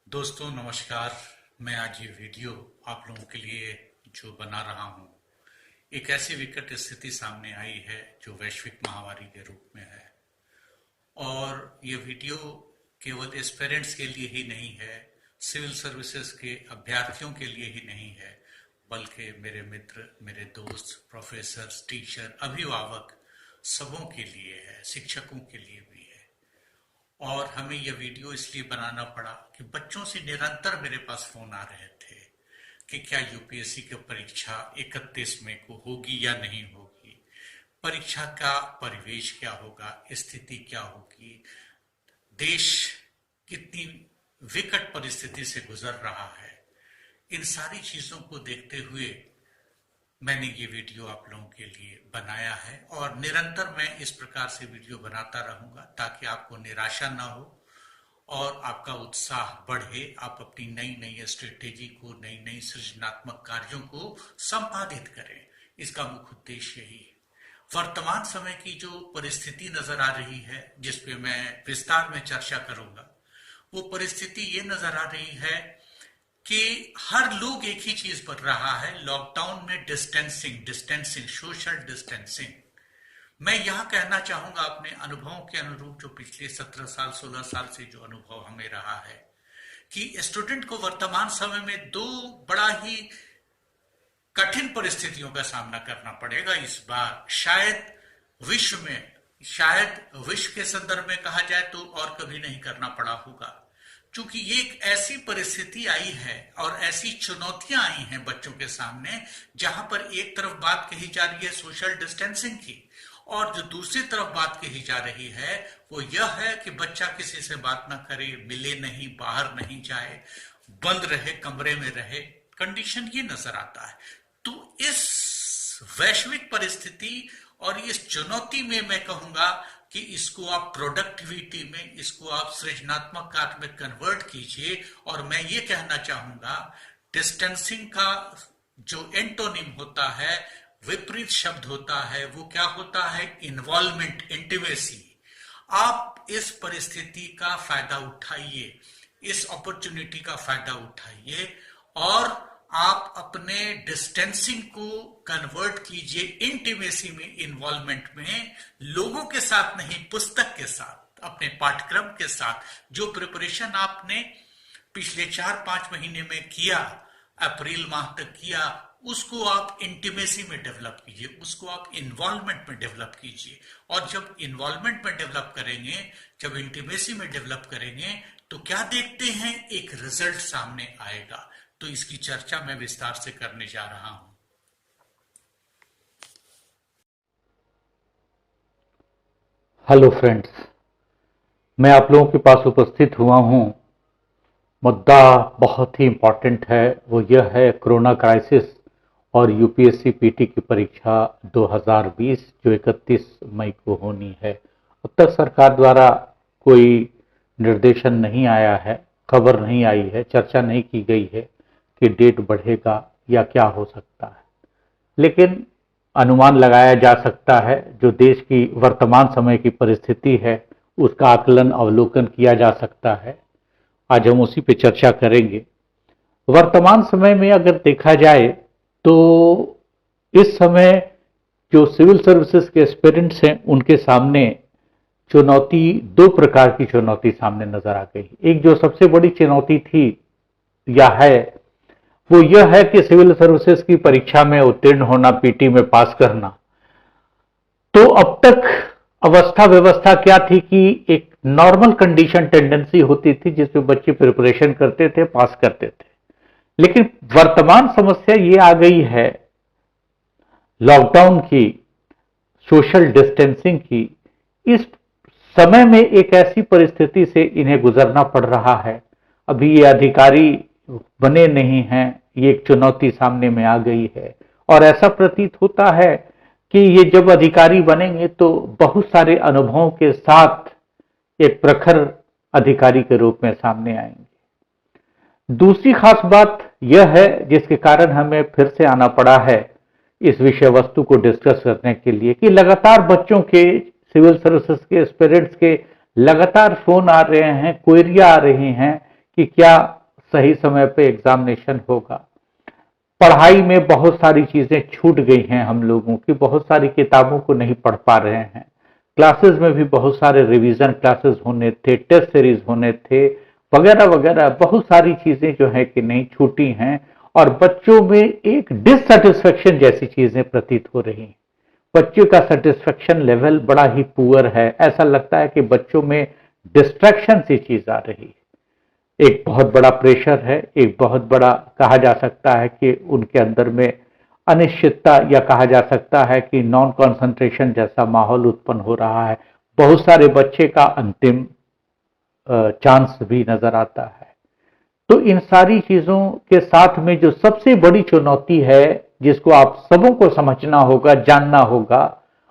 दोस्तों नमस्कार। मैं आज ये वीडियो आप लोगों के लिए जो बना रहा हूँ, एक ऐसी विकट स्थिति सामने आई है जो वैश्विक महामारी के रूप में है। और ये वीडियो केवल एस्पिरेंट्स के लिए ही नहीं है, सिविल सर्विसेज के अभ्यर्थियों के लिए ही नहीं है, बल्कि मेरे मित्र, मेरे दोस्त, प्रोफेसर, टीचर, अभिभावक सबों के लिए है, शिक्षकों के लिए भी है। और हमें यह वीडियो इसलिए बनाना पड़ा कि बच्चों से निरंतर मेरे पास फोन आ रहे थे कि क्या यूपीएससी की परीक्षा 31 मई को होगी या नहीं होगी, परीक्षा का परिवेश क्या होगा, स्थिति क्या होगी, देश कितनी विकट परिस्थिति से गुजर रहा है। इन सारी चीजों को देखते हुए मैंने ये वीडियो आप लोगों के लिए बनाया है और निरंतर मैं इस प्रकार से वीडियो बनाता रहूंगा ताकि आपको निराशा ना हो और आपका उत्साह बढ़े, आप अपनी नई नई स्ट्रेटेजी को, नई नई सृजनात्मक कार्यों को संपादित करें। इसका मुख्य उद्देश्य यही है। वर्तमान समय की जो परिस्थिति नजर आ रही है, जिसपे मैं विस्तार में चर्चा करूंगा, वो परिस्थिति ये नजर आ रही है कि हर लोग एक ही चीज कर रहा है, लॉकडाउन में डिस्टेंसिंग, सोशल डिस्टेंसिंग। मैं यहां कहना चाहूंगा अपने अनुभवों के अनुरूप, जो पिछले 17 साल 16 साल से जो अनुभव हमें रहा है, कि स्टूडेंट को वर्तमान समय में दो बड़ा ही कठिन परिस्थितियों का सामना करना पड़ेगा इस बार। शायद विश्व के संदर्भ में कहा जाए तो और कभी नहीं करना पड़ा होगा, क्योंकि ये एक ऐसी परिस्थिति आई है और ऐसी चुनौतियां आई हैं बच्चों के सामने, जहां पर एक तरफ बात कही जा रही है सोशल डिस्टेंसिंग की और जो दूसरी तरफ बात कही जा रही है वो यह है कि बच्चा किसी से बात ना करे, मिले नहीं, बाहर नहीं जाए, बंद रहे, कमरे में रहे। कंडीशन ये नजर आता है। तो इस वैश्विक परिस्थिति और इस चुनौती में मैं कहूंगा कि इसको आप प्रोडक्टिविटी में, इसको आप सृजनात्मक कार्य में कन्वर्ट कीजिए। और मैं ये कहना चाहूंगा, डिस्टेंसिंग का जो एंटोनिम होता है, विपरीत शब्द होता है, वो क्या होता है? Involvement, intimacy. आप इस परिस्थिति का फायदा उठाइए, इस अपॉर्चुनिटी का फायदा उठाइए और आप अपने डिस्टेंसिंग को कन्वर्ट कीजिए इंटीमेसी में, इन्वॉल्वमेंट में, लोगों के साथ नहीं, पुस्तक के साथ, अपने पाठ्यक्रम के साथ। जो प्रिपरेशन आपने पिछले 4-5 महीने में किया, अप्रैल माह तक किया, उसको आप इंटीमेसी में डेवलप कीजिए, उसको आप इन्वॉल्वमेंट में डेवलप कीजिए। और जब इन्वॉल्वमेंट में डेवलप करेंगे, जब इंटीमेसी में डेवलप करेंगे, तो क्या देखते हैं? एक रिजल्ट सामने आएगा। तो इसकी चर्चा मैं विस्तार से करने जा रहा हूं। हेलो फ्रेंड्स, मैं आप लोगों के पास उपस्थित हुआ हूं। मुद्दा बहुत ही इम्पोर्टेंट है, वो यह है कोरोना क्राइसिस और यूपीएससी पीटी की परीक्षा 2020 जो 31 मई को होनी है। अब तक सरकार द्वारा कोई निर्देशन नहीं आया है, खबर नहीं आई है, चर्चा नहीं की गई है कि डेट बढ़ेगा या क्या हो सकता है, लेकिन अनुमान लगाया जा सकता है। जो देश की वर्तमान समय की परिस्थिति है उसका आकलन, अवलोकन किया जा सकता है। आज हम उसी पे चर्चा करेंगे। वर्तमान समय में अगर देखा जाए तो इस समय जो सिविल सर्विसेज के एस्पिरेंट्स हैं उनके सामने चुनौती, दो प्रकार की चुनौती सामने नजर आ गई। एक जो सबसे बड़ी चुनौती थी या है वो यह है कि सिविल सर्विसेज की परीक्षा में उत्तीर्ण होना, पीटी में पास करना। तो अब तक अवस्था व्यवस्था क्या थी कि एक नॉर्मल कंडीशन टेंडेंसी होती थी जिसमें बच्चे प्रिपरेशन करते थे, पास करते थे। लेकिन वर्तमान समस्या ये आ गई है लॉकडाउन की, सोशल डिस्टेंसिंग की। इस समय में एक ऐसी परिस्थिति से इन्हें गुजरना पड़ रहा है। अभी ये अधिकारी बने नहीं हैं, ये एक चुनौती सामने में आ गई है। और ऐसा प्रतीत होता है कि ये जब अधिकारी बनेंगे तो बहुत सारे अनुभवों के साथ एक प्रखर अधिकारी के रूप में सामने आएंगे। दूसरी खास बात यह है जिसके कारण हमें फिर से आना पड़ा है इस विषय वस्तु को डिस्कस करने के लिए, कि लगातार बच्चों के, सिविल सर्विसेज के एस्पिरेंट्स के लगातार फोन आ रहे हैं, क्वेरियां आ रही हैं कि क्या सही समय पे एग्जामिनेशन होगा। पढ़ाई में बहुत सारी चीजें छूट गई हैं, हम लोगों की बहुत सारी किताबों को नहीं पढ़ पा रहे हैं। क्लासेस में भी बहुत सारे रिवीजन क्लासेस होने थे, टेस्ट सीरीज होने थे, वगैरह वगैरह बहुत सारी चीजें जो है कि नहीं छूटी हैं और बच्चों में एक डिससेटिस्फेक्शन जैसी चीजें प्रतीत हो रही हैं। बच्चों का सेटिस्फेक्शन लेवल बड़ा ही पुअर है। ऐसा लगता है कि बच्चों में डिस्ट्रैक्शन सी चीज आ रही है। एक बहुत बड़ा प्रेशर है, एक बहुत बड़ा कहा जा सकता है कि उनके अंदर में अनिश्चितता, या कहा जा सकता है कि नॉन कंसंट्रेशन जैसा माहौल उत्पन्न हो रहा है। बहुत सारे बच्चे का अंतिम चांस भी नजर आता है। तो इन सारी चीजों के साथ में जो सबसे बड़ी चुनौती है, जिसको आप सबों को समझना होगा, जानना होगा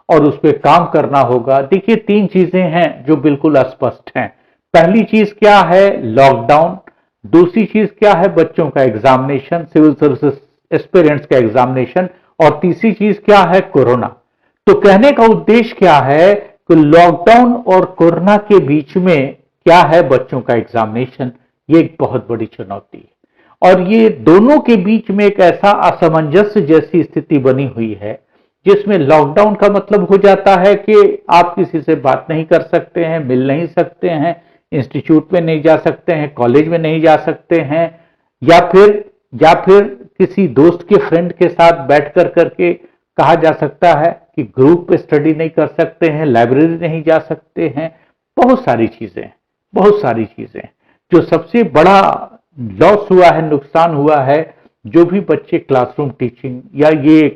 और उस पर काम करना होगा। देखिए, तीन चीजें हैं जो बिल्कुल अस्पष्ट हैं। पहली चीज क्या है? लॉकडाउन। दूसरी चीज क्या है? बच्चों का एग्जामिनेशन, सिविल सर्विसेज एस्पिरेंट्स का एग्जामिनेशन। और तीसरी चीज क्या है? कोरोना। तो कहने का उद्देश्य क्या है कि लॉकडाउन और कोरोना के बीच में क्या है? बच्चों का एग्जामिनेशन। ये एक बहुत बड़ी चुनौती है और ये दोनों के बीच में एक ऐसा असमंजस्य जैसी स्थिति बनी हुई है, जिसमें लॉकडाउन का मतलब हो जाता है कि आप किसी से बात नहीं कर सकते हैं, मिल नहीं सकते हैं, इंस्टीट्यूट में नहीं जा सकते हैं, कॉलेज में नहीं जा सकते हैं, या फिर किसी दोस्त के फ्रेंड के साथ बैठ कर करके कहा जा सकता है कि ग्रुप पे स्टडी नहीं कर सकते हैं, लाइब्रेरी नहीं जा सकते हैं। बहुत सारी चीजें, बहुत सारी चीजें। जो सबसे बड़ा लॉस हुआ है, नुकसान हुआ है, जो भी बच्चे क्लासरूम टीचिंग या ये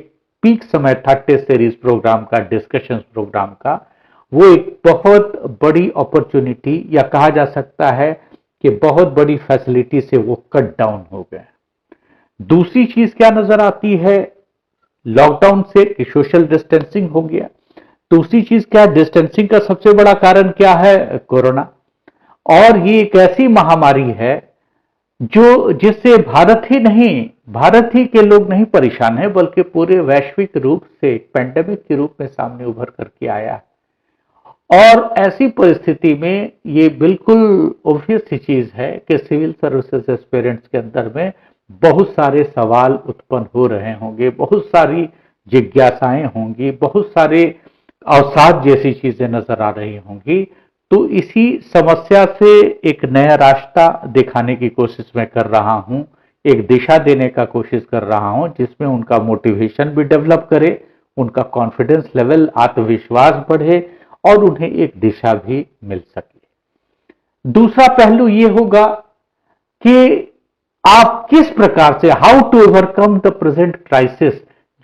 पीक समय था टेस्ट सीरीज प्रोग्राम का, डिस्कशन प्रोग्राम का, वो एक बहुत बड़ी अपॉर्चुनिटी या कहा जा सकता है कि बहुत बड़ी फैसिलिटी से वो कट डाउन हो गए। दूसरी चीज क्या नजर आती है लॉकडाउन से? कि सोशल डिस्टेंसिंग हो गया। दूसरी चीज क्या? डिस्टेंसिंग का सबसे बड़ा कारण क्या है? कोरोना। और ये एक ऐसी महामारी है जो जिससे भारत ही नहीं, भारत ही के लोग नहीं परेशान है, बल्कि पूरे वैश्विक रूप से पेंडेमिक के रूप में सामने उभर करके आया है। और ऐसी परिस्थिति में ये बिल्कुल ऑब्वियस सी चीज है कि सिविल सर्विसेज एस्पिरेंट्स के अंदर में बहुत सारे सवाल उत्पन्न हो रहे होंगे, बहुत सारी जिज्ञासाएं होंगी, बहुत सारे अवसाद जैसी चीजें नजर आ रही होंगी। तो इसी समस्या से एक नया रास्ता दिखाने की कोशिश मैं कर रहा हूं, एक दिशा देने का कोशिश कर रहा हूं, जिसमें उनका मोटिवेशन भी डेवलप करे, उनका कॉन्फिडेंस लेवल, आत्मविश्वास बढ़े और उन्हें एक दिशा भी मिल सके। दूसरा पहलू यह होगा कि आप किस प्रकार से, how to overcome the present crisis.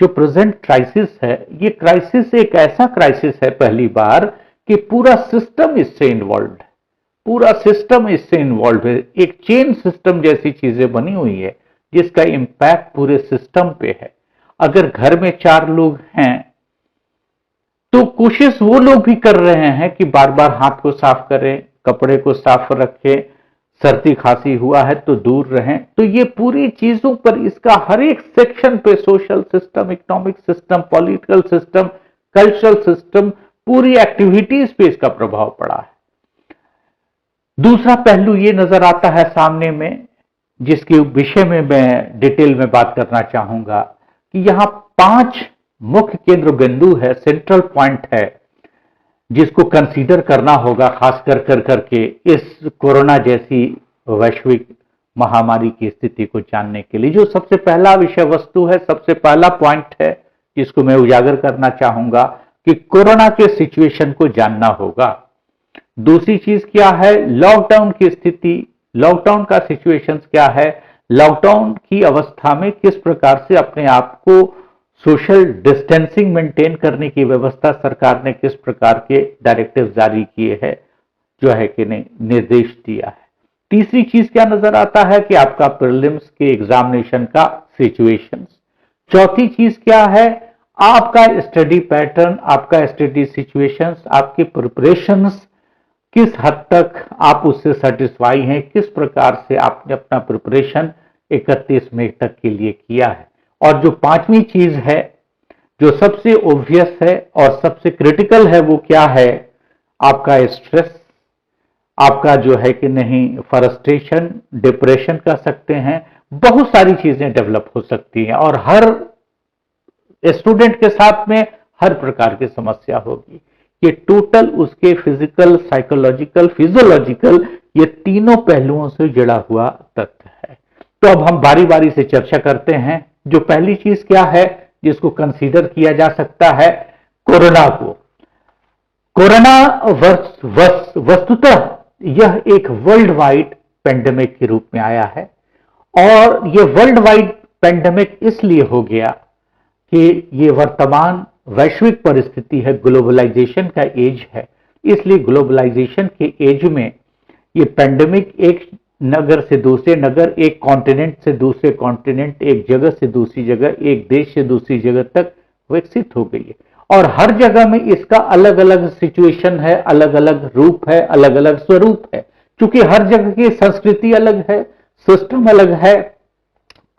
जो प्रेजेंट क्राइसिस है, ये क्राइसिस एक ऐसा क्राइसिस है पहली बार कि पूरा सिस्टम इससे इन्वॉल्व है, पूरा सिस्टम इससे इन्वॉल्व है। एक चेन सिस्टम जैसी चीजें बनी हुई है जिसका इंपैक्ट पूरे सिस्टम पे है। अगर घर में 4 लोग हैं तो कोशिश वो लोग भी कर रहे हैं कि बार बार हाथ को साफ करें, कपड़े को साफ रखें, सर्दी खांसी हुआ है तो दूर रहें। तो ये पूरी चीजों पर, इसका हर एक सेक्शन पे, social system, economic system, political system, cultural system, पूरी एक्टिविटीज पे इसका प्रभाव पड़ा है। दूसरा पहलू ये नजर आता है सामने में, जिसके विषय में मैं डिटेल में बात करना चाहूंगा, कि यहां 5 मुख्य केंद्र बिंदु है, सेंट्रल पॉइंट है, जिसको कंसीडर करना होगा, खास कर करके इस कोरोना जैसी वैश्विक महामारी की स्थिति को जानने के लिए। जो सबसे पहला विषय वस्तु है, सबसे पहला पॉइंट है जिसको मैं उजागर करना चाहूंगा कि कोरोना के सिचुएशन को जानना होगा। दूसरी चीज क्या है? लॉकडाउन की स्थिति, लॉकडाउन का सिचुएशन क्या है, लॉकडाउन की अवस्था में किस प्रकार से अपने आप को सोशल डिस्टेंसिंग मेंटेन करने की व्यवस्था सरकार ने किस प्रकार के डायरेक्टिव जारी किए हैं, जो है कि नहीं निर्देश दिया है। तीसरी चीज क्या नजर आता है कि आपका प्रीलिम्स के एग्जामिनेशन का सिचुएशन। चौथी चीज क्या है? आपका स्टडी पैटर्न, आपका स्टडी सिचुएशन, आपके प्रिपरेशंस किस हद तक आप उससे सेटिस्फाई हैं, किस प्रकार से आपने अपना प्रिपरेशन 31 मई तक के लिए किया है। और जो पांचवी चीज है, जो सबसे ऑब्वियस है और सबसे क्रिटिकल है, वो क्या है? आपका स्ट्रेस, आपका जो है कि नहीं फ्रस्ट्रेशन, डिप्रेशन कह सकते हैं, बहुत सारी चीजें डेवलप हो सकती हैं और हर स्टूडेंट के साथ में हर प्रकार की समस्या होगी। ये टोटल उसके फिजिकल, साइकोलॉजिकल, फिजियोलॉजिकल, ये तीनों पहलुओं से जुड़ा हुआ तथ्य है। तो अब हम बारी बारी से चर्चा करते हैं। जो पहली चीज क्या है जिसको कंसीडर किया जा सकता है, कोरोना को। कोरोना वस्तुतः यह एक वर्ल्ड वाइड पेंडेमिक के रूप में आया है और यह वर्ल्ड वाइड पेंडेमिक इसलिए हो गया कि ये वर्तमान वैश्विक परिस्थिति है, ग्लोबलाइजेशन का एज है। इसलिए ग्लोबलाइजेशन के एज में ये पेंडेमिक एक नगर से दूसरे नगर, एक कॉन्टिनेंट से दूसरे कॉन्टिनेंट, एक जगह से दूसरी जगह, एक देश से दूसरी जगह तक विकसित हो गई है और हर जगह में इसका अलग अलग सिचुएशन है, अलग अलग रूप है, अलग अलग स्वरूप है। क्योंकि हर जगह की संस्कृति अलग है, सिस्टम अलग है,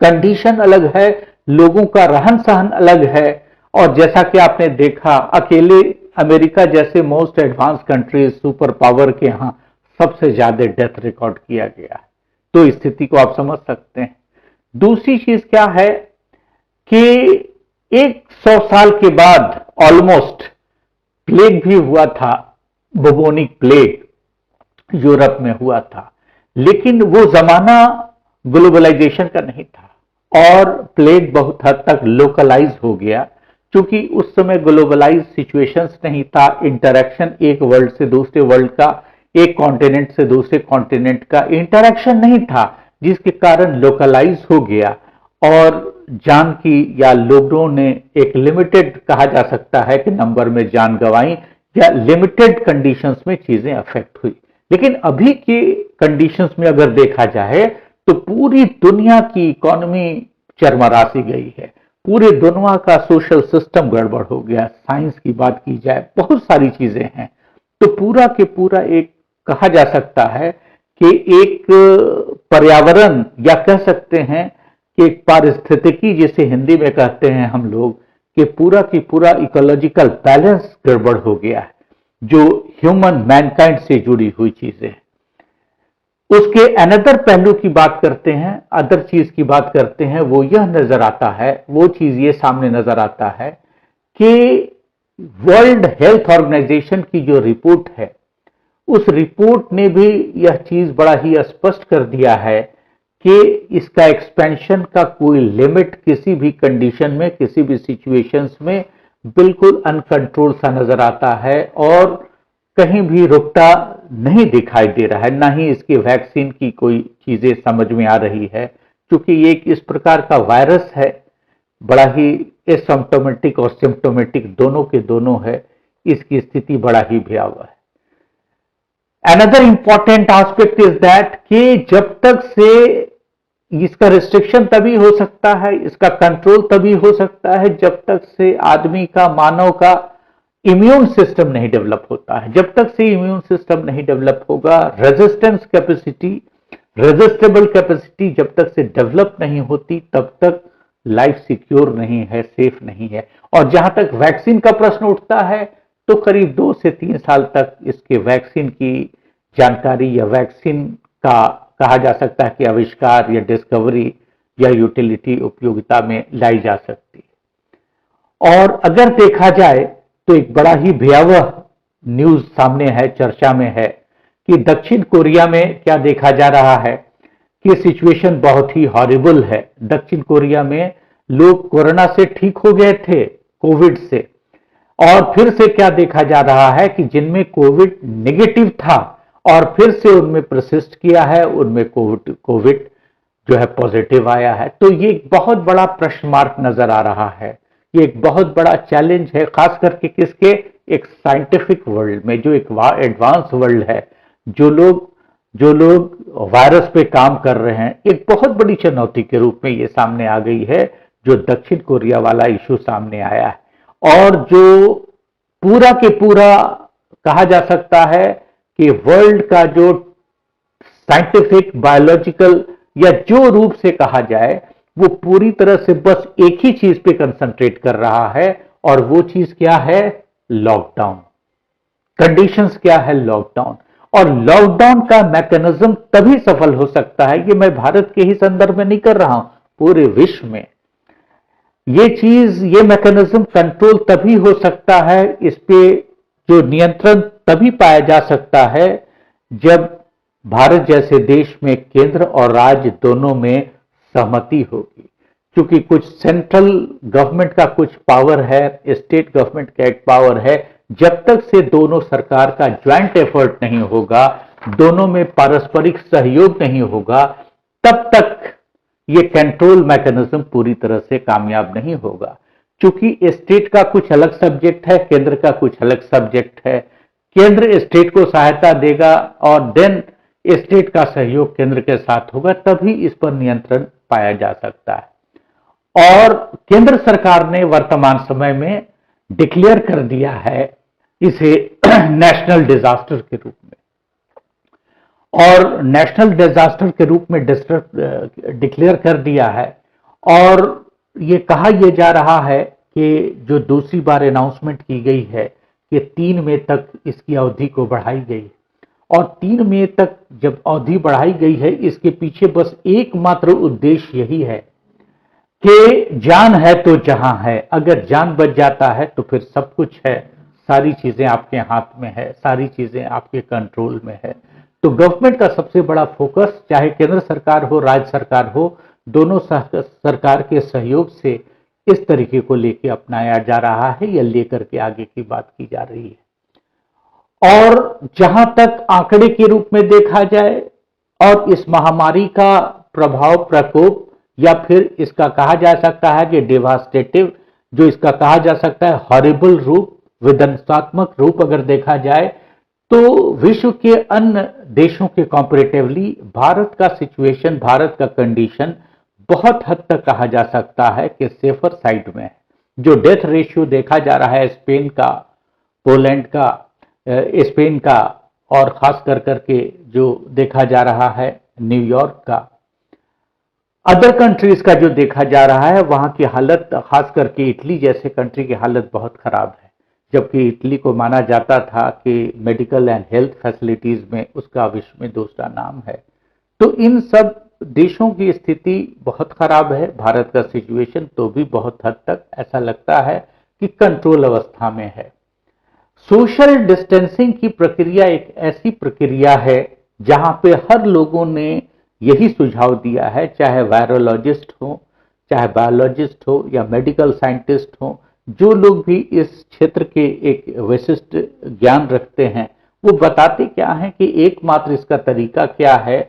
कंडीशन अलग है, लोगों का रहन सहन अलग है। और जैसा कि आपने देखा, अकेले अमेरिका जैसे most advance countries, super power के यहां सबसे ज्यादा डेथ रिकॉर्ड किया गया है। तो स्थिति को आप समझ सकते हैं। दूसरी चीज क्या है कि 100 साल के बाद ऑलमोस्ट प्लेग भी हुआ था, बुबोनिक प्लेग यूरोप में हुआ था, लेकिन वो जमाना ग्लोबलाइजेशन का नहीं था और प्लेग बहुत हद तक लोकलाइज हो गया। क्योंकि उस समय ग्लोबलाइज सिचुएशंस नहीं था, इंटरेक्शन एक वर्ल्ड से दूसरे वर्ल्ड का, एक कॉन्टिनेंट से दूसरे कॉन्टिनेंट का इंटरेक्शन नहीं था, जिसके कारण लोकलाइज हो गया और जान की या लोगों ने एक लिमिटेड, कहा जा सकता है कि नंबर में जान गंवाई या लिमिटेड कंडीशंस में चीजें अफेक्ट हुई। लेकिन अभी के कंडीशंस में अगर देखा जाए तो पूरी दुनिया की इकोनॉमी चरमरासी गई है, पूरे दुनिया का सोशल सिस्टम गड़बड़ हो गया। साइंस की बात की जाए, बहुत सारी चीजें हैं। तो पूरा के पूरा एक, कहा जा सकता है कि एक पर्यावरण, या कह सकते हैं कि एक पारिस्थितिकी, जिसे हिंदी में कहते हैं हम लोग, कि पूरा की पूरा इकोलॉजिकल बैलेंस गड़बड़ हो गया है, जो ह्यूमन मैनकाइंड से जुड़ी हुई चीजें हैं। उसके अनदर पहलू की बात करते हैं, अदर चीज की बात करते हैं, वो यह नजर आता है, वो चीज ये सामने नजर आता है कि वर्ल्ड हेल्थ ऑर्गेनाइजेशन की जो रिपोर्ट है, उस रिपोर्ट ने भी यह चीज बड़ा ही स्पष्ट कर दिया है कि इसका एक्सपेंशन का कोई लिमिट किसी भी कंडीशन में, किसी भी सिचुएशंस में बिल्कुल अनकंट्रोल सा नजर आता है और कहीं भी रुकता नहीं दिखाई दे रहा है। ना ही इसकी वैक्सीन की कोई चीजें समझ में आ रही है, क्योंकि ये एक इस प्रकार का वायरस है, बड़ा ही एसिम्प्टोमेटिक और सिम्प्टोमेटिक दोनों के दोनों है। इसकी स्थिति बड़ा ही भयावह है। Another important aspect is that कि जब तक से इसका रिस्ट्रिक्शन तभी हो सकता है, इसका कंट्रोल तभी हो सकता है, जब तक से आदमी का, मानव का इम्यून सिस्टम नहीं डेवलप होता है। जब तक से इम्यून सिस्टम नहीं डेवलप होगा, रेजिस्टेंस कैपेसिटी, रेजिस्टेबल कैपेसिटी जब तक से डेवलप नहीं होती, तब तक लाइफ सिक्योर नहीं है, सेफ नहीं है। और जहां तक वैक्सीन का प्रश्न उठता है, तो करीब 2 से 3 साल तक इसके वैक्सीन की जानकारी या वैक्सीन का, कहा जा सकता है कि आविष्कार या डिस्कवरी या यूटिलिटी, उपयोगिता में लाई जा सकती है। और अगर देखा जाए तो एक बड़ा ही भयावह न्यूज सामने है, चर्चा में है कि दक्षिण कोरिया में क्या देखा जा रहा है कि सिचुएशन बहुत ही हॉरिबल है। दक्षिण कोरिया में लोग कोरोना से ठीक हो गए थे, कोविड से, और फिर से क्या देखा जा रहा है कि जिनमें कोविड नेगेटिव था और फिर से उनमें प्रसिस्ट किया है, उनमें कोविड जो है पॉजिटिव आया है। तो ये एक बहुत बड़ा प्रश्न मार्क नजर आ रहा है। ये एक बहुत बड़ा चैलेंज है, खास करके किसके, एक साइंटिफिक वर्ल्ड में, जो एक एडवांस वर्ल्ड है, जो लोग वायरस पे काम कर रहे हैं। एक बहुत बड़ी चुनौती के रूप में ये सामने आ गई है, जो दक्षिण कोरिया वाला इशू सामने आया है, और जो पूरा के पूरा, कहा जा सकता है कि वर्ल्ड का जो साइंटिफिक, बायोलॉजिकल, या जो रूप से कहा जाए, वो पूरी तरह से बस एक ही चीज पे कंसंट्रेट कर रहा है, और वो चीज क्या है, लॉकडाउन। कंडीशंस क्या है, लॉकडाउन। और लॉकडाउन का मैकेनिज्म तभी सफल हो सकता है, ये मैं भारत के ही संदर्भ में नहीं कर रहा हूं, पूरे विश्व में ये मैकेनिज्म कंट्रोल तभी हो सकता है, इस पे जो नियंत्रण तभी पाया जा सकता है जब भारत जैसे देश में केंद्र और राज्य दोनों में सहमति होगी। क्योंकि कुछ सेंट्रल गवर्नमेंट का कुछ पावर है, स्टेट गवर्नमेंट का एक पावर है, जब तक से दोनों सरकार का ज्वाइंट एफर्ट नहीं होगा, दोनों में पारस्परिक सहयोग नहीं होगा, तब तक ये कंट्रोल मैकेनिज्म पूरी तरह से कामयाब नहीं होगा। क्योंकि स्टेट का कुछ अलग सब्जेक्ट है, केंद्र का कुछ अलग सब्जेक्ट है। केंद्र स्टेट को सहायता देगा और देन स्टेट का सहयोग केंद्र के साथ होगा, तभी इस पर नियंत्रण पाया जा सकता है। और केंद्र सरकार ने वर्तमान समय में डिक्लेयर कर दिया है इसे नेशनल डिजास्टर के रूप में, और नेशनल डिजास्टर के रूप में डिक्लेयर कर दिया है। और ये कहा यह जा रहा है कि जो दूसरी बार अनाउंसमेंट की गई है कि 3 मई तक इसकी अवधि को बढ़ाई गई, और 3 मई तक जब अवधि बढ़ाई गई है, इसके पीछे बस एकमात्र उद्देश्य यही है कि जान है तो जहां है, अगर जान बच जाता है तो फिर सब कुछ है, सारी चीजें आपके हाथ में है, सारी चीजें आपके कंट्रोल में है। तो गवर्नमेंट का सबसे बड़ा फोकस, चाहे केंद्र सरकार हो, राज्य सरकार हो, दोनों सरकार के सहयोग से इस तरीके को लेके अपनाया जा रहा है या लेकर के आगे की बात की जा रही है। और जहां तक आंकड़े के रूप में देखा जाए और इस महामारी का प्रभाव, प्रकोप, या फिर इसका कहा जा सकता है कि डेवास्टेटिव, जो इसका कहा जा सकता है हॉरिबल रूप, विध्वंसात्मक रूप अगर देखा जाए, तो विश्व के अन्य देशों के कंपैरेटिवली भारत का सिचुएशन, भारत का कंडीशन बहुत हद तक कहा जा सकता है कि सेफर साइड में है। जो डेथ रेशियो देखा जा रहा है स्पेन का, पोलैंड का, स्पेन का, और खास कर करके जो देखा जा रहा है न्यूयॉर्क का, अदर कंट्रीज का जो देखा जा रहा है, वहां की हालत, खास करके इटली जैसे कंट्री की हालत बहुत खराब है। जबकि इटली को माना जाता था कि मेडिकल एंड हेल्थ फैसिलिटीज में उसका विश्व में दूसरा नाम है। तो इन सब देशों की स्थिति बहुत खराब है। भारत का सिचुएशन तो भी बहुत हद तक ऐसा लगता है कि कंट्रोल अवस्था में है। सोशल डिस्टेंसिंग की प्रक्रिया एक ऐसी प्रक्रिया है जहां पे हर लोगों ने यही सुझाव दिया है, चाहे वायरोलॉजिस्ट हो, चाहे बायोलॉजिस्ट हो, या मेडिकल साइंटिस्ट हो, जो लोग भी इस क्षेत्र के एक विशिष्ट ज्ञान रखते हैं, वो बताते क्या है कि एकमात्र इसका तरीका क्या है,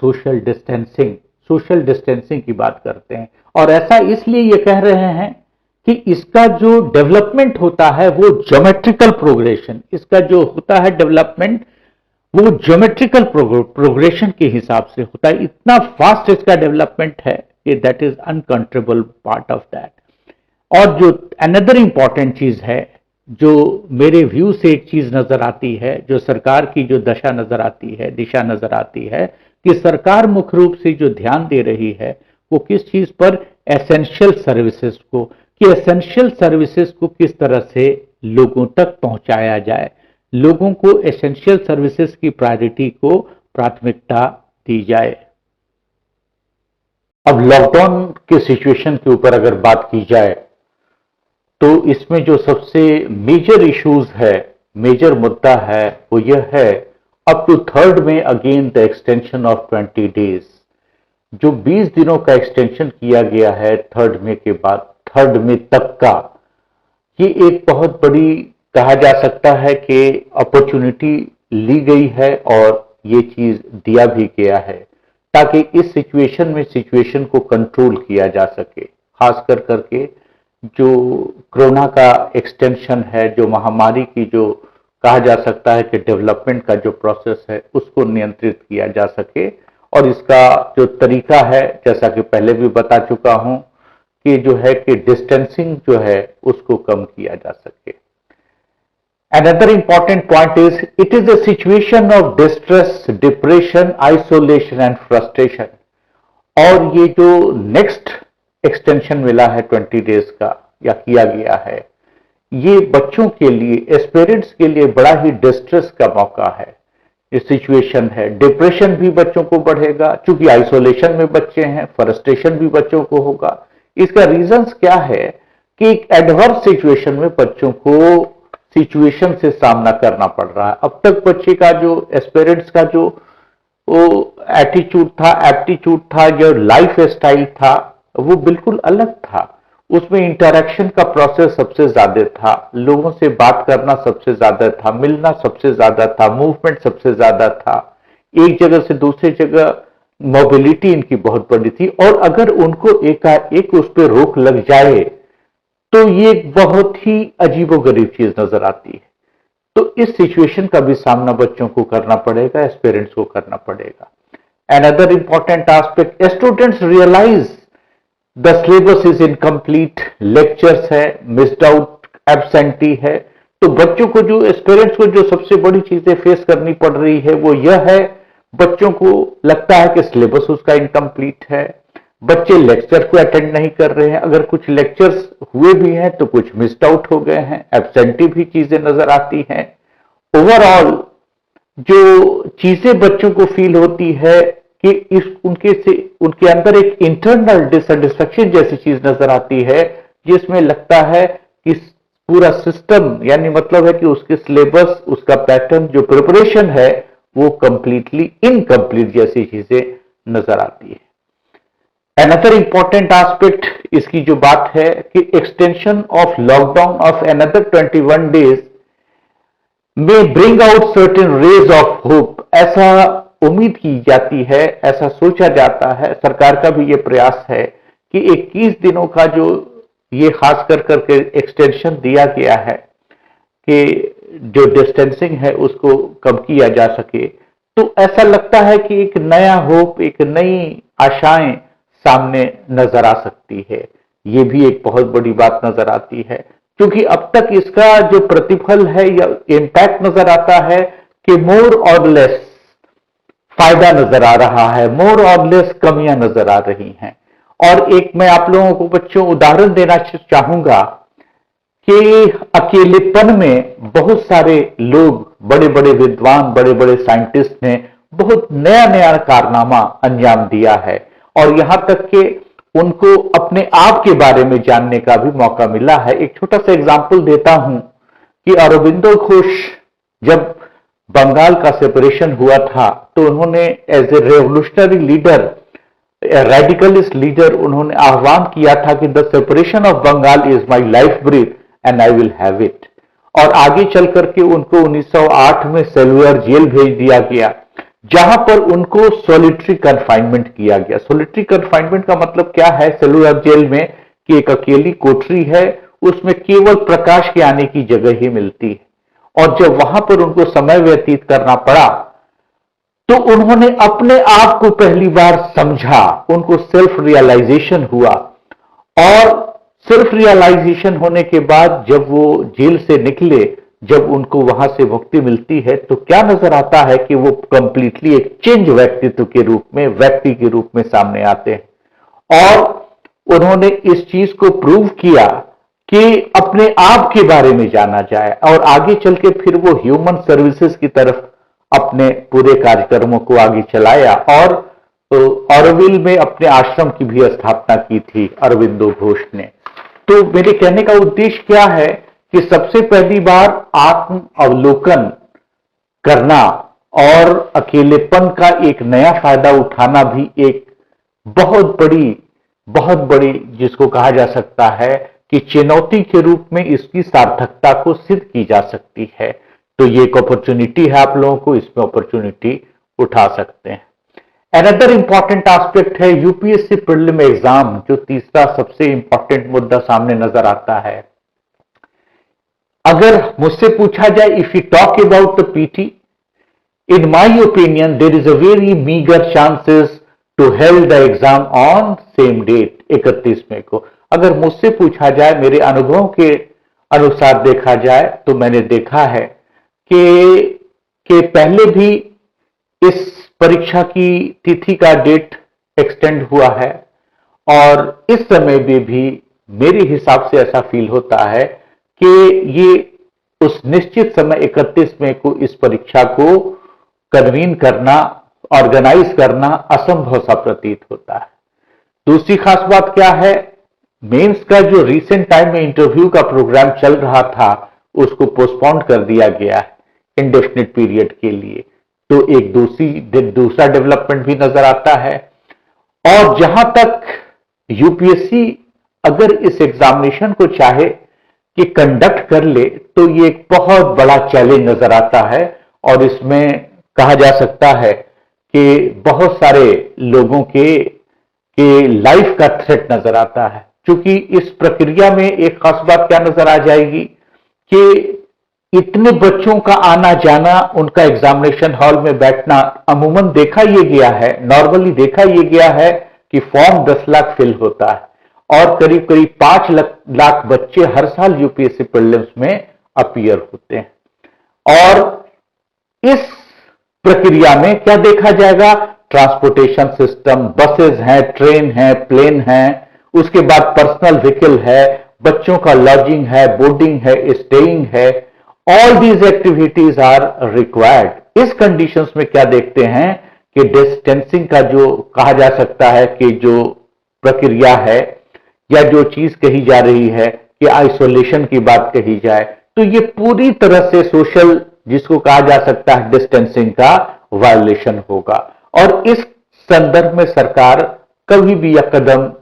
सोशल डिस्टेंसिंग। सोशल डिस्टेंसिंग की बात करते हैं, और ऐसा इसलिए ये कह रहे हैं कि इसका जो डेवलपमेंट होता है वो ज्योमेट्रिकल प्रोग्रेशन, इसका जो होता है डेवलपमेंट वो ज्योमेट्रिकल प्रोग्रेशन के हिसाब से होता है। इतना फास्ट इसका डेवलपमेंट है कि that is uncontrollable part of that. और जो अनदर इंपॉर्टेंट चीज है, जो मेरे व्यू से एक चीज नजर आती है, जो सरकार की जो दशा नजर आती है, दिशा नजर आती है, कि सरकार मुख्य रूप से जो ध्यान दे रही है वो किस चीज पर, एसेंशियल सर्विसेज को, कि एसेंशियल सर्विसेज को किस तरह से लोगों तक पहुंचाया जाए, लोगों को एसेंशियल सर्विसेज की प्रायोरिटी को प्राथमिकता दी जाए। अब लॉकडाउन के सिचुएशन के ऊपर अगर बात की जाए तो इसमें जो सबसे मेजर इश्यूज है, मेजर मुद्दा है, वो यह है अप टू 3rd में again the extension of 20 days. जो 20 दिनों का एक्सटेंशन किया गया है 3rd में के बाद 3rd में तक का, ये एक बहुत बड़ी, कहा जा सकता है कि अपॉर्चुनिटी ली गई है, और ये चीज दिया भी गया है ताकि इस सिचुएशन को कंट्रोल किया जा सके। खास कर करके जो कोरोना का एक्सटेंशन है, जो महामारी की जो कहा जा सकता है कि डेवलपमेंट का जो प्रोसेस है, उसको नियंत्रित किया जा सके। और इसका जो तरीका है, जैसा कि पहले भी बता चुका हूं, कि जो है कि डिस्टेंसिंग जो है उसको कम किया जा सके। Another important point is it is a situation of distress, depression, isolation and frustration. और ये जो नेक्स्ट एक्सटेंशन मिला है 20 डेज का या किया गया है, ये बच्चों के लिए, एस्पिरेंट्स के लिए बड़ा ही डिस्ट्रेस का मौका है, सिचुएशन है। डिप्रेशन भी बच्चों को बढ़ेगा, क्योंकि आइसोलेशन में बच्चे हैं, फ्रस्ट्रेशन भी बच्चों को होगा। इसका रीजंस क्या है कि एक एडवर्स सिचुएशन में बच्चों को सिचुएशन से सामना करना पड़ रहा है। अब तक बच्चे का जो एस्पिरेंट्स का जो वो एटीट्यूड था, एप्टीट्यूड था, जो लाइफ स्टाइल था, वो बिल्कुल अलग था। उसमें इंटरेक्शन का प्रोसेस सबसे ज्यादा था, लोगों से बात करना सबसे ज्यादा था, मिलना सबसे ज्यादा था, मूवमेंट सबसे ज्यादा था, एक जगह से दूसरी जगह मोबिलिटी इनकी बहुत बड़ी थी। और अगर उनको एकाएक उस पर रोक लग जाए तो ये एक बहुत ही अजीबोगरीब चीज नजर आती है। तो इस सिचुएशन का भी सामना बच्चों को करना पड़ेगा, एज पेरेंट्स को करना पड़ेगा। Another important aspect, students realize the syllabus is incomplete, lectures है, missed out, absentee है। तो बच्चों को जो पेरेंट्स को जो सबसे बड़ी चीजें फेस करनी पड़ रही है वो यह है, बच्चों को लगता है कि सिलेबस उसका इनकम्प्लीट है, बच्चे लेक्चर को अटेंड नहीं कर रहे हैं, अगर कुछ लेक्चर्स हुए भी हैं तो कुछ मिस्ड आउट हो गए हैं, एब्सेंटी भी चीजें नजर आती हैं। ओवरऑल जो चीजें बच्चों को फील होती है कि उनके अंदर एक इंटरनल डिससेटिस्फेक्शन जैसी चीज नजर आती है, जिसमें लगता है कि पूरा सिस्टम, यानी मतलब है कि उसके सिलेबस, उसका पैटर्न, जो प्रिपरेशन है वो कंप्लीटली इनकम्प्लीट जैसी चीजें नजर आती है। Another important aspect इसकी जो बात है कि extension of lockdown of another 21 days may bring out certain rays of hope, ऐसा उम्मीद की जाती है, ऐसा सोचा जाता है, सरकार का भी ये प्रयास है कि 21 दिनों का जो ये खास कर करके एक्सटेंशन दिया गया है कि जो डिस्टेंसिंग है उसको कम किया जा सके। तो ऐसा लगता है कि एक नया होप, एक नई आशाएं सामने नजर आ सकती है। ये भी एक बहुत बड़ी बात नजर आती है, क्योंकि अब तक इसका जो प्रतिफल है या इंपैक्ट नजर आता है कि मोर और लेस फायदा नजर आ रहा है, मोर और लेस कमियां नजर आ रही हैं। और एक मैं आप लोगों को बच्चों उदाहरण देना चाहूंगा कि अकेलेपन में बहुत सारे लोग, बड़े बड़े विद्वान, बड़े बड़े साइंटिस्ट ने बहुत नया नया कारनामा अंजाम दिया है, और यहां तक कि उनको अपने आप के बारे में जानने का भी मौका मिला है। एक छोटा सा एग्जाम्पल देता हूं कि अरबिंदो घोष जब बंगाल का सेपरेशन हुआ था तो उन्होंने as a revolutionary leader, radicalist leader, उन्होंने आह्वान किया था कि the separation of Bengal is my life breath and I will have it. और आगे चल करके उनको 1908 में सेलुलर जेल भेज दिया गया, जहां पर उनको सॉलिटरी कन्फाइनमेंट किया गया। सॉलिटरी कन्फाइनमेंट का मतलब क्या है सेलुलर जेल में, कि एक अकेली कोठरी है, उसमें केवल प्रकाश के आने की जगह ही मिलती है। और जब वहां पर उनको समय व्यतीत करना पड़ा तो उन्होंने अपने आप को पहली बार समझा, उनको सेल्फ रियलाइजेशन हुआ। और सेल्फ रियलाइजेशन होने के बाद जब वो जेल से निकले, जब उनको वहां से मुक्ति मिलती है, तो क्या नजर आता है कि वो कंप्लीटली एक चेंज व्यक्तित्व के रूप में, व्यक्ति के रूप में सामने आते हैं। और उन्होंने इस चीज को प्रूव किया कि अपने आप के बारे में जाना जाए, और आगे चल के फिर वो ह्यूमन सर्विसेज की तरफ अपने पूरे कार्यक्रमों को आगे चलाया, और ऑरोविल में अपने आश्रम की भी स्थापना की थी अरबिंदो घोष ने। तो मेरे कहने का उद्देश्य क्या है कि सबसे पहली बार आत्म अवलोकन करना और अकेलेपन का एक नया फायदा उठाना भी एक बहुत बड़ी जिसको कहा जा सकता है कि चुनौती के रूप में इसकी सार्थकता को सिद्ध की जा सकती है। तो ये एक अपॉर्चुनिटी है, आप लोगों को इसमें अपॉर्चुनिटी उठा सकते हैं। अनदर इंपॉर्टेंट एस्पेक्ट है यूपीएससी प्रीलिम एग्जाम, जो तीसरा सबसे इंपॉर्टेंट मुद्दा सामने नजर आता है। अगर मुझसे पूछा जाए, if you talk about the PT, in my opinion there is a very meagre chances to held the exam on same date, 31 मई को। अगर मुझसे पूछा जाए, मेरे अनुभव के अनुसार देखा जाए, तो मैंने देखा है कि पहले भी इस परीक्षा की तिथि का डेट एक्सटेंड हुआ है, और इस समय में भी मेरे हिसाब से ऐसा फील होता है कि ये उस निश्चित समय 31 मई को इस परीक्षा को कन्वीन करना, ऑर्गेनाइज करना असंभव सा प्रतीत होता है। दूसरी खास बात क्या है, मेंस का जो रिसेंट टाइम में इंटरव्यू का प्रोग्राम चल रहा था उसको पोस्टपोन कर दिया गया है इंडेफिनिट पीरियड के लिए। तो एक दूसरा डेवलपमेंट भी नजर आता है। और जहां तक यूपीएससी अगर इस एग्जामिनेशन को चाहे कि कंडक्ट कर ले तो ये एक बहुत बड़ा चैलेंज नजर आता है और इसमें कहा जा सकता है कि बहुत सारे लोगों के लाइफ का थ्रेट नजर आता है। क्योंकि इस प्रक्रिया में एक खास बात क्या नजर आ जाएगी कि इतने बच्चों का आना जाना, उनका एग्जामिनेशन हॉल में बैठना, अमूमन देखा यह गया है, नॉर्मली देखा यह गया है कि फॉर्म 10 लाख फिल होता है और करीब करीब 5 लाख बच्चे हर साल यूपीएससी प्रीलिम्स में अपीयर होते हैं। और इस प्रक्रिया में क्या देखा जाएगा, ट्रांसपोर्टेशन सिस्टम, बसेस हैं, ट्रेन है, प्लेन है, उसके बाद पर्सनल व्हीकल है, बच्चों का लॉजिंग है, बोर्डिंग है, स्टेइंग है, all these activities are required. इस कंडीशंस में क्या देखते हैं कि डिस्टेंसिंग का जो कहा जा सकता है कि जो प्रक्रिया है या जो चीज कही जा रही है कि आइसोलेशन की बात कही जाए तो ये पूरी तरह से सोशल, जिसको कहा जा सकता है डिस्टेंसिंग का वायलेशन होगा। और इस संदर्भ में सरकार कभी भी यह कदम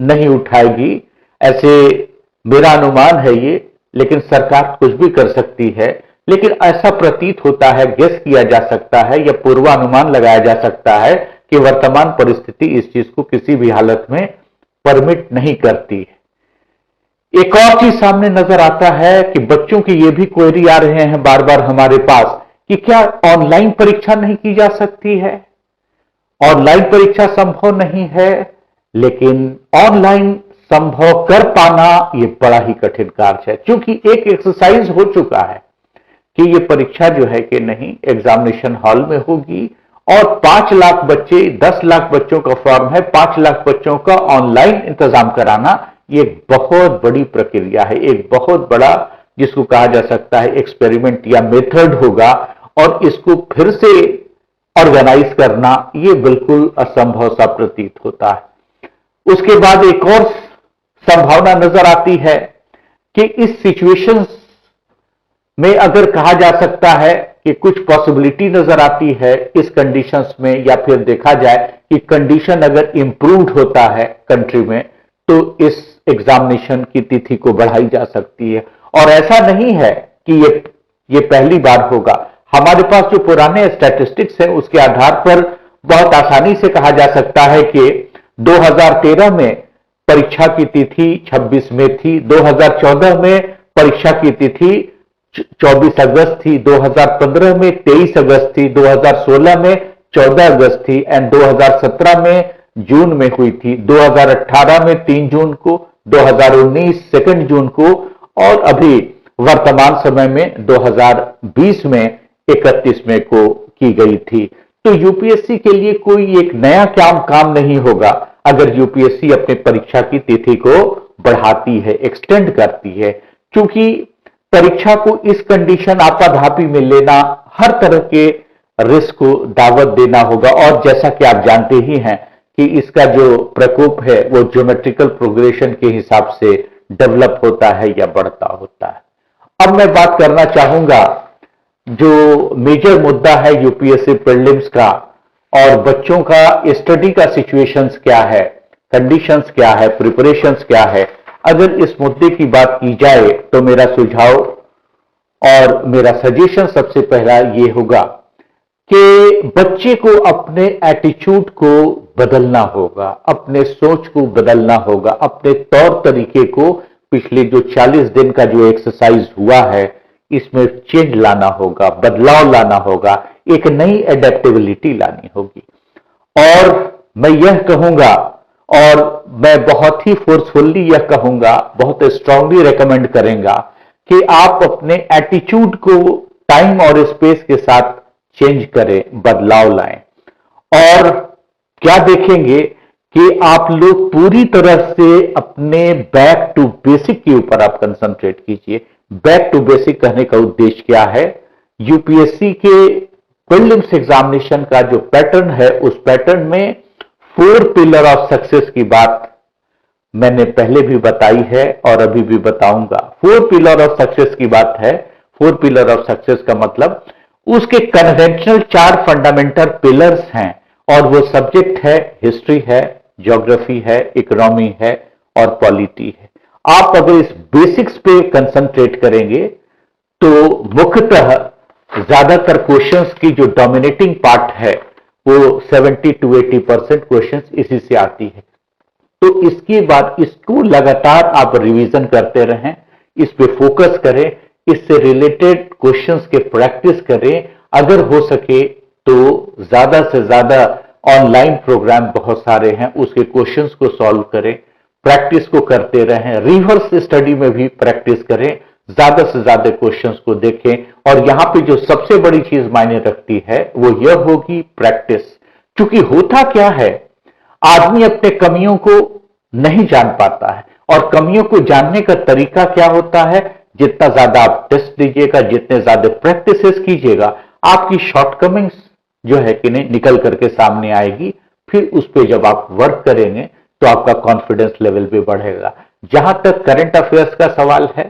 नहीं उठाएगी, ऐसे मेरा अनुमान है ये, लेकिन सरकार कुछ भी कर सकती है। लेकिन ऐसा प्रतीत होता है, गेस किया जा सकता है या पूर्वानुमान लगाया जा सकता है कि वर्तमान परिस्थिति इस चीज को किसी भी हालत में परमिट नहीं करती है। एक और चीज सामने नजर आता है कि बच्चों की ये भी क्वेरी आ रहे हैं बार बार हमारे पास कि क्या ऑनलाइन परीक्षा नहीं की जा सकती है। ऑनलाइन परीक्षा संभव नहीं है, लेकिन ऑनलाइन संभव कर पाना यह बड़ा ही कठिन कार्य है। क्योंकि एक एक्सरसाइज हो चुका है कि यह परीक्षा जो है कि नहीं एग्जामिनेशन हॉल में होगी और 5 लाख बच्चे, 10 लाख बच्चों का फॉर्म है, 5 लाख बच्चों का ऑनलाइन इंतजाम कराना, ये बहुत बड़ी प्रक्रिया है, एक बहुत बड़ा जिसको कहा जा सकता है एक्सपेरिमेंट या मेथड होगा और इसको फिर से ऑर्गेनाइज करना ये बिल्कुल असंभव सा प्रतीत होता है। उसके बाद एक और संभावना नजर आती है कि इस सिचुएशन में अगर कहा जा सकता है कि कुछ पॉसिबिलिटी नजर आती है इस कंडीशंस में, या फिर देखा जाए कि कंडीशन अगर इंप्रूव्ड होता है कंट्री में तो इस एग्जामिनेशन की तिथि को बढ़ाई जा सकती है। और ऐसा नहीं है कि ये पहली बार होगा। हमारे पास जो पुराने स्टैटिस्टिक्स हैं उसके आधार पर बहुत आसानी से कहा जा सकता है कि 2013 में परीक्षा की तिथि 26 में थी, 2014 में परीक्षा की तिथि 24 अगस्त थी, 2015 में 23 अगस्त थी, 2016 में 14 अगस्त थी एंड 2017 में जून में हुई थी, 2018 में 3 जून को, 2019 2 जून को और अभी वर्तमान समय में 2020 में 31 मई को की गई थी। तो यूपीएससी के लिए कोई एक नया काम नहीं होगा अगर यूपीएससी अपने परीक्षा की तिथि को बढ़ाती है, एक्सटेंड करती है। क्योंकि परीक्षा को इस कंडीशन आपाधापी में लेना हर तरह के रिस्क को दावत देना होगा और जैसा कि आप जानते ही हैं कि इसका जो प्रकोप है वो ज्योमेट्रिकल प्रोग्रेशन के हिसाब से डेवलप होता है या बढ़ता होता है। अब मैं बात करना चाहूंगा जो मेजर मुद्दा है यूपीएससी प्रीलिम्स का और बच्चों का स्टडी का सिचुएशंस क्या है, कंडीशंस क्या है, प्रिपरेशंस क्या है। अगर इस मुद्दे की बात की जाए तो मेरा सुझाव और मेरा सजेशन सबसे पहला ये होगा कि बच्चे को अपने एटीट्यूड को बदलना होगा, अपने सोच को बदलना होगा, अपने तौर तरीके को पिछले जो 40 दिन का जो एक्सरसाइज हुआ है इसमें चेंज लाना होगा, बदलाव लाना होगा, एक नई एडेप्टेबिलिटी लानी होगी। और मैं यह कहूंगा और मैं बहुत ही फोर्सफुल्ली यह कहूंगा, बहुत स्ट्रांगली रेकमेंड करेंगे कि आप अपने एटीट्यूड को टाइम और स्पेस के साथ चेंज करें, बदलाव लाएं। और क्या देखेंगे कि आप लोग पूरी तरह से अपने बैक टू बेसिक के ऊपर आप कंसंट्रेट कीजिए। बैक टू बेसिक कहने का उद्देश्य क्या है, यूपीएससी के प्रीलिम्स एग्जामिनेशन का जो पैटर्न है, उस पैटर्न में 4 पिलर ऑफ सक्सेस की बात मैंने पहले भी बताई है और अभी भी बताऊंगा। 4 पिलर ऑफ सक्सेस की बात है। 4 पिलर ऑफ सक्सेस का मतलब उसके कन्वेंशनल 4 फंडामेंटल पिलर्स हैं और वो सब्जेक्ट है, हिस्ट्री है, ज्योग्राफी है, इकोनॉमी है और पॉलिटी है। आप अगर इस बेसिक्स पे कंसंट्रेट करेंगे तो मुख्यतः ज्यादातर क्वेश्चंस की जो डोमिनेटिंग पार्ट है वो 70 to 80% क्वेश्चंस इसी से आती है। तो इसके बाद इसको लगातार आप रिवीजन करते रहें, इस पे फोकस करें, इससे रिलेटेड क्वेश्चंस के प्रैक्टिस करें। अगर हो सके तो ज्यादा से ज्यादा ऑनलाइन प्रोग्राम बहुत सारे हैं, उसके क्वेश्चंस को सॉल्व करें, प्रैक्टिस को करते रहें, रिवर्स स्टडी में भी प्रैक्टिस करें, ज्यादा से ज्यादा क्वेश्चंस को देखें। और यहां पे जो सबसे बड़ी चीज मायने रखती है वो यह होगी प्रैक्टिस। क्योंकि होता क्या है, आदमी अपने कमियों को नहीं जान पाता है और कमियों को जानने का तरीका क्या होता है, जितना ज्यादा आप टेस्ट दीजिएगा, जितने ज्यादा प्रैक्टिसेस कीजिएगा, आपकी शॉर्टकमिंग्स जो है कि नहीं निकल करके सामने आएगी। फिर उस पर जब आप वर्क करेंगे तो आपका कॉन्फिडेंस लेवल भी बढ़ेगा। जहां तक करंट अफेयर्स का सवाल है,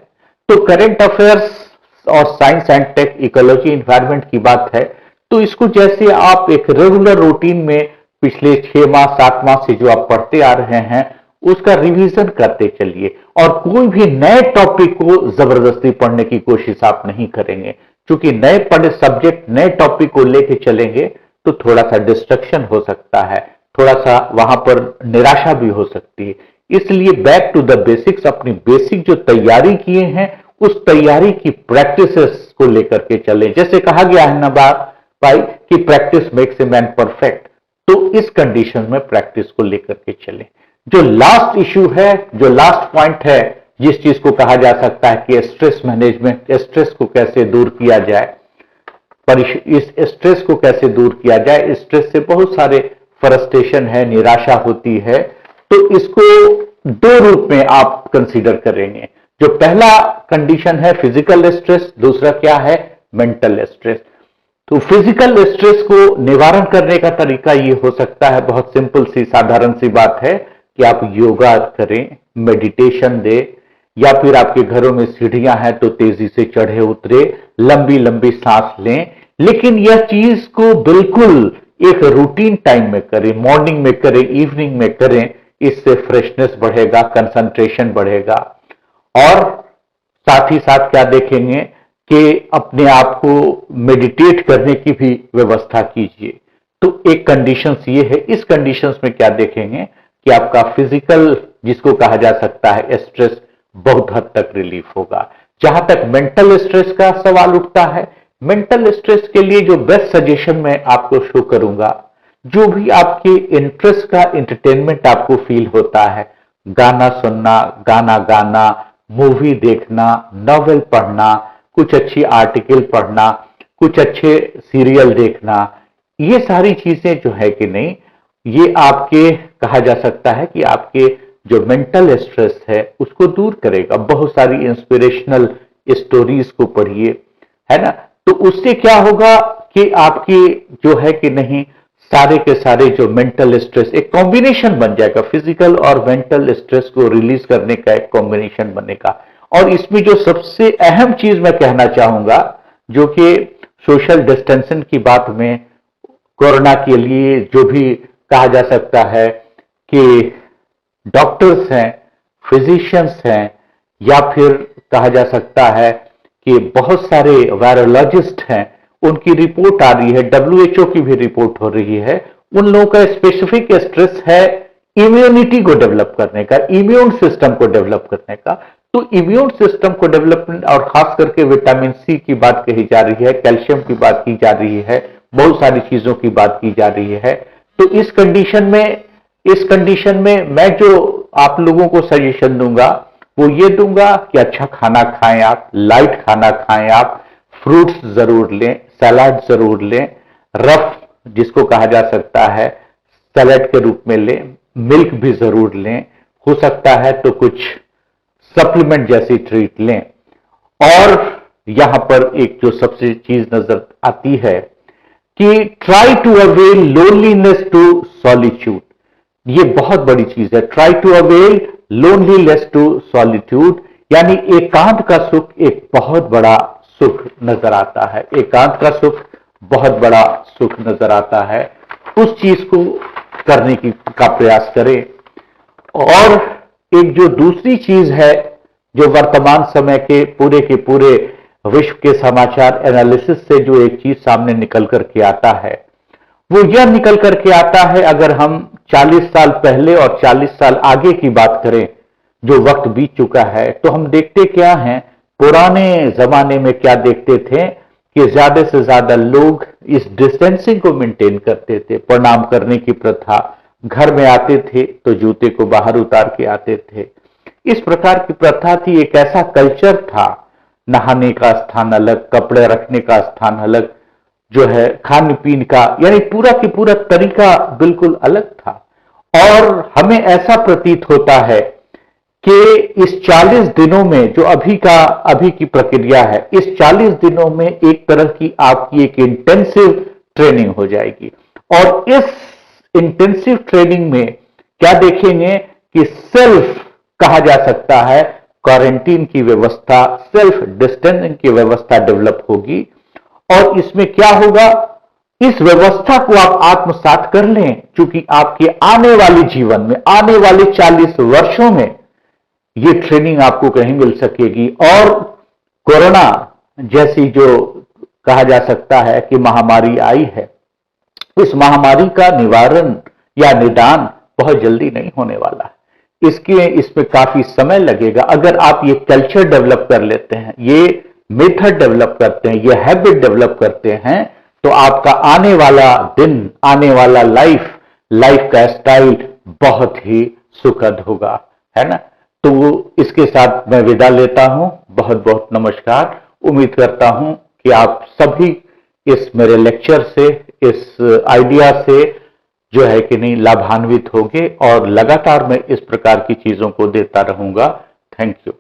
तो करंट अफेयर्स और science and tech, ecology, environment की बात है, तो इसको जैसे आप एक रेगुलर रूटीन में पिछले 6 माह 7 माह से जो आप पढ़ते आ रहे हैं उसका रिवीजन करते चलिए। और कोई भी नए टॉपिक को जबरदस्ती पढ़ने की कोशिश आप नहीं करेंगे, क्योंकि नए पढ़े सब्जेक्ट नए टॉपिक को लेके चलेंगे तो थोड़ा सा डिस्ट्रक्शन हो सकता है, थोड़ा सा वहां पर निराशा भी हो सकती है। इसलिए बैक टू द बेसिक्स, अपनी बेसिक जो तैयारी किए हैं उस तैयारी की प्रैक्टिसेस को लेकर के चले। जैसे कहा गया है ना भाई कि practice makes a man perfect, तो इस कंडीशन में प्रैक्टिस को लेकर के चले। जो लास्ट इश्यू है, जो लास्ट पॉइंट है, जिस चीज को कहा जा सकता है कि स्ट्रेस मैनेजमेंट, स्ट्रेस को कैसे दूर किया जाए, इस स्ट्रेस को कैसे दूर किया जाए। स्ट्रेस से बहुत सारे फ्रस्ट्रेशन है, निराशा होती है, तो इसको 2 रूप में आप कंसीडर करेंगे। जो पहला कंडीशन है फिजिकल स्ट्रेस, दूसरा क्या है, मेंटल स्ट्रेस। तो फिजिकल स्ट्रेस को निवारण करने का तरीका ये हो सकता है, बहुत सिंपल सी साधारण सी बात है कि आप योगा करें, मेडिटेशन दे, या फिर आपके घरों में सीढ़ियां हैं तो तेजी से चढ़े उतरे, लंबी लंबी सांस लें। लेकिन यह चीज को बिल्कुल एक रूटीन टाइम में करें, मॉर्निंग में करें, इवनिंग में करें। इससे फ्रेशनेस बढ़ेगा, कंसंट्रेशन बढ़ेगा। और साथ ही साथ क्या देखेंगे कि अपने आप को मेडिटेट करने की भी व्यवस्था कीजिए। तो एक कंडीशंस ये है। इस कंडीशंस में क्या देखेंगे कि आपका फिजिकल, जिसको कहा जा सकता है स्ट्रेस, बहुत हद तक रिलीफ होगा। जहां तक मेंटल स्ट्रेस का सवाल उठता है, मेंटल स्ट्रेस के लिए जो बेस्ट सजेशन मैं आपको शो करूंगा, जो भी आपके इंटरेस्ट का एंटरटेनमेंट आपको फील होता है, गाना सुनना, गाना गाना, मूवी देखना, नॉवेल पढ़ना, कुछ अच्छी आर्टिकल पढ़ना, कुछ अच्छे सीरियल देखना, ये सारी चीजें जो है कि नहीं, ये आपके कहा जा सकता है कि आपके जो मेंटल स्ट्रेस है उसको दूर करेगा। बहुत सारी इंस्पिरेशनल स्टोरीज को पढ़िए, है ना। तो उससे क्या होगा कि आपकी जो है कि नहीं, सारे के सारे जो मेंटल स्ट्रेस, एक कॉम्बिनेशन बन जाएगा, फिजिकल और मेंटल स्ट्रेस को रिलीज करने का एक कॉम्बिनेशन बनेगा। और इसमें जो सबसे अहम चीज मैं कहना चाहूंगा, जो कि सोशल डिस्टेंसिंग की बात में, कोरोना के लिए जो भी कहा जा सकता है कि डॉक्टर्स हैं, फिजिशियंस हैं, या फिर कहा जा सकता है कि बहुत सारे वायरोलॉजिस्ट हैं, उनकी रिपोर्ट आ रही है, WHO की भी रिपोर्ट हो रही है। उन लोगों का स्पेसिफिक स्ट्रेस है इम्यूनिटी को डेवलप करने का, इम्यून सिस्टम को डेवलप करने का। तो इम्यून सिस्टम को डेवलपमेंट, और खास करके विटामिन सी की बात कही जा रही है, कैल्शियम की बात की जा रही है, बहुत सारी चीजों की बात की जा रही है। तो इस कंडीशन में मैं जो आप लोगों को सजेशन दूंगा वो ये दूंगा कि अच्छा खाना खाएं, आप लाइट खाना खाएं, आप फ्रूट्स जरूर लें, सलाद जरूर लें, रफ जिसको कहा जा सकता है सलाद के रूप में लें, मिल्क भी जरूर लें, हो सकता है तो कुछ सप्लीमेंट जैसी ट्रीट लें। और यहां पर एक जो सबसे चीज नजर आती है कि try to avail loneliness to solitude. ये बहुत बड़ी चीज है, try to avail loneliness to solitude, यानी एकांत का सुख एक बहुत बड़ा सुख नजर आता है, एकांत का सुख बहुत बड़ा सुख नजर आता है। उस चीज को करने का प्रयास करें। और एक जो दूसरी चीज है जो वर्तमान समय के पूरे विश्व के समाचार एनालिसिस से जो एक चीज सामने निकल करके आता है, वो यह निकल करके आता है, अगर हम 40 साल पहले और 40 साल आगे की बात करें, जो वक्त बीत चुका है, तो हम देखते क्या हैं, पुराने जमाने में क्या देखते थे कि ज्यादा से ज्यादा लोग इस डिस्टेंसिंग को मेंटेन करते थे। प्रणाम करने की प्रथा, घर में आते थे तो जूते को बाहर उतार के आते थे, इस प्रकार की प्रथा थी। एक ऐसा कल्चर था, नहाने का स्थान अलग, कपड़े रखने का स्थान अलग, जो है खान पीन का, यानी पूरा की पूरा तरीका बिल्कुल अलग था। और हमें ऐसा प्रतीत होता है कि इस 40 दिनों में जो अभी की प्रक्रिया है, इस 40 दिनों में एक तरह की आपकी एक इंटेंसिव ट्रेनिंग हो जाएगी। और इस इंटेंसिव ट्रेनिंग में क्या देखेंगे कि सेल्फ कहा जा सकता है, क्वारंटीन की व्यवस्था, सेल्फ डिस्टेंसिंग की व्यवस्था डेवलप होगी। और इसमें क्या होगा, इस व्यवस्था को आप आत्मसात कर लें, क्योंकि आपके आने वाले जीवन में, आने वाले 40 वर्षों में ये ट्रेनिंग आपको कहीं मिल सकेगी। और कोरोना जैसी जो कहा जा सकता है कि महामारी आई है, इस महामारी का निवारण या निदान बहुत जल्दी नहीं होने वाला है। इसमें काफी समय लगेगा। अगर आप ये कल्चर डेवलप कर लेते हैं, ये मेथड डेवलप करते हैं, ये हैबिट डेवलप करते हैं, तो आपका आने वाला दिन, आने वाला लाइफ का स्टाइल बहुत ही सुखद होगा, है ना। तो इसके साथ मैं विदा लेता हूं। बहुत बहुत नमस्कार। उम्मीद करता हूं कि आप सभी इस मेरे लेक्चर से, इस आइडिया से जो है कि नहीं लाभान्वित होंगे, और लगातार मैं इस प्रकार की चीजों को देता रहूंगा। Thank you.